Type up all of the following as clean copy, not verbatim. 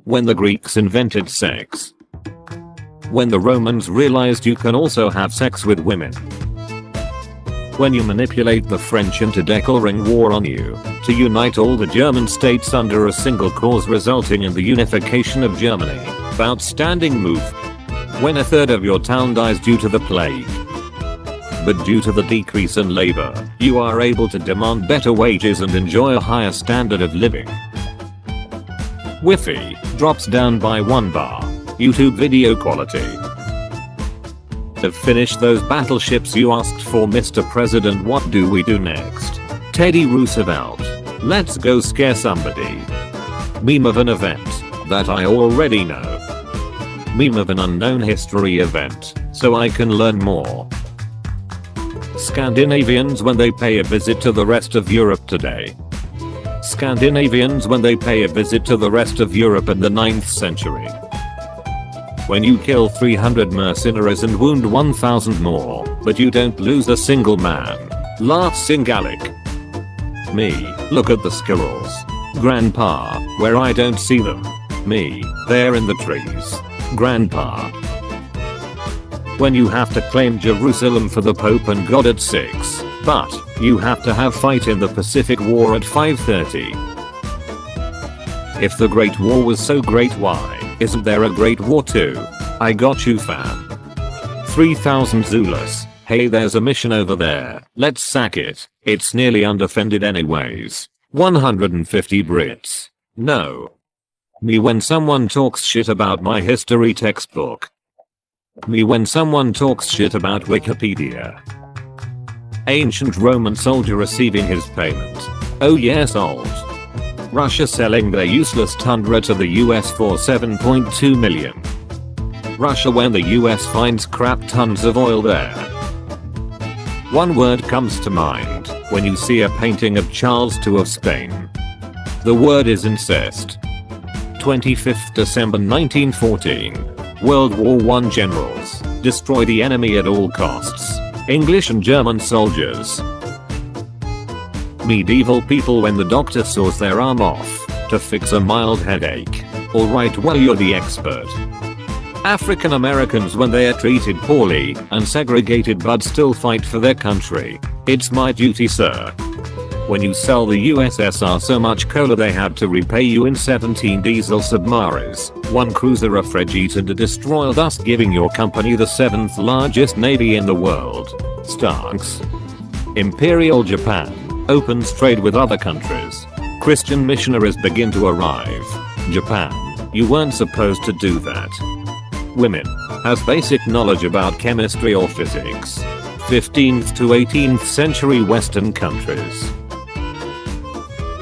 When the Greeks invented sex. When the Romans realized you can also have sex with women. When you manipulate the French into declaring war on you to unite all the German states under a single cause, resulting in the unification of Germany. Outstanding move. When a third of your town dies due to the plague. But due to the decrease in labor, you are able to demand better wages and enjoy a higher standard of living. Wi-Fi drops down by 1 bar. YouTube video quality. Have finished those battleships you asked for, Mr. President. What do we do next? Teddy Roosevelt. Let's go scare somebody. Meme of an event that I already know. Meme of an unknown history event so I can learn more. Scandinavians when they pay a visit to the rest of Europe today. Scandinavians when they pay a visit to the rest of Europe in the 9th century. When you kill 300 mercenaries and wound 1000 more, but you don't lose a single man. Laughs in Gallic. Me, look at the squirrels. Grandpa, where I don't see them. Me, they're in the trees. Grandpa. When you have to claim Jerusalem for the Pope and God at 6, but you have to have fight in the Pacific War at 5:30. If the Great War was so great, why isn't there a Great War 2? I got you, fam. 3000 Zulus. Hey, there's a mission over there. Let's sack it. It's nearly undefended anyways. 150 Brits. No. Me when someone talks shit about my history textbook. Me when someone talks shit about Wikipedia. Ancient Roman soldier receiving his payment. Oh yes, old. Russia selling their useless Tundra to the US for $7.2 million. Russia when the US finds crap tons of oil there. One word comes to mind when you see a painting of Charles II of Spain. The word is incest. 25th December 1914. World War I generals destroy the enemy at all costs. English and German soldiers. Medieval people when the doctor saws their arm off to fix a mild headache. Alright, well, you're the expert. African Americans when they are treated poorly and segregated but still fight for their country. It's my duty, sir. When you sell the USSR so much cola they had to repay you in 17 diesel submarines, 1 cruiser, a frigate and a destroyer, thus giving your company the 7th largest navy in the world. Starks. Imperial Japan opens trade with other countries. Christian missionaries begin to arrive. Japan, you weren't supposed to do that. Women has basic knowledge about chemistry or physics. 15th to 18th century Western countries.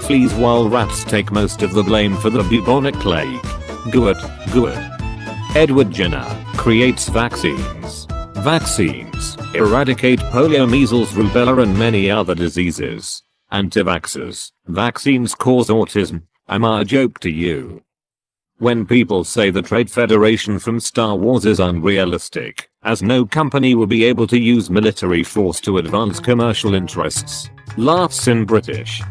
Fleas while rats take most of the blame for the bubonic plague. Good. Edward Jenner creates vaccines. Vaccines eradicate polio, measles, rubella and many other diseases. Anti-vaxxers. Vaccines cause autism. Am I a joke to you? When people say the Trade Federation from Star Wars is unrealistic, as no company will be able to use military force to advance commercial interests. Laughs in British.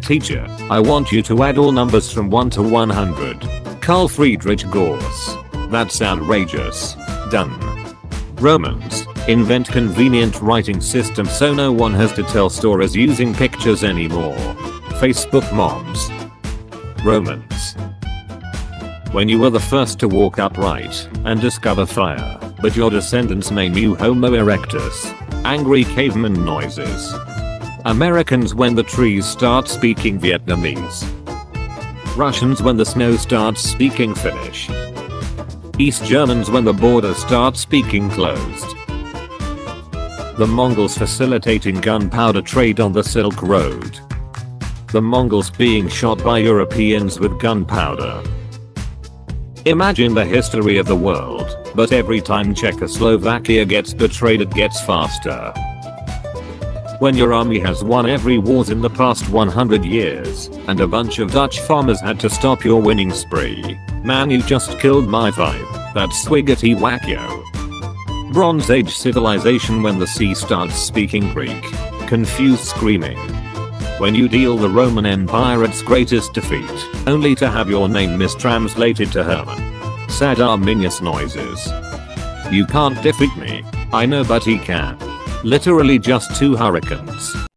Teacher, I want you to add all numbers from 1 to 100. Carl Friedrich Gauss. That's outrageous. Done. Romans invent convenient writing system so no one has to tell stories using pictures anymore. Facebook moms. Romans. When you were the first to walk upright and discover fire, but your descendants name you Homo erectus. Angry caveman noises. Americans when the trees start speaking Vietnamese. Russians when the snow starts speaking Finnish. East Germans when the border starts speaking closed. The Mongols facilitating gunpowder trade on the Silk Road. The Mongols being shot by Europeans with gunpowder. Imagine the history of the world, but every time Czechoslovakia gets betrayed it gets faster. When your army has won every wars in the past 100 years, and a bunch of Dutch farmers had to stop your winning spree. Man, you just killed my vibe. That's swiggity wacko. Bronze Age civilization when the sea starts speaking Greek. Confused screaming. when you deal the Roman Empire its greatest defeat, only to have your name mistranslated to Herman. Sad ominous noises. You can't defeat me. I know, but he can. Literally just 2 hurricanes.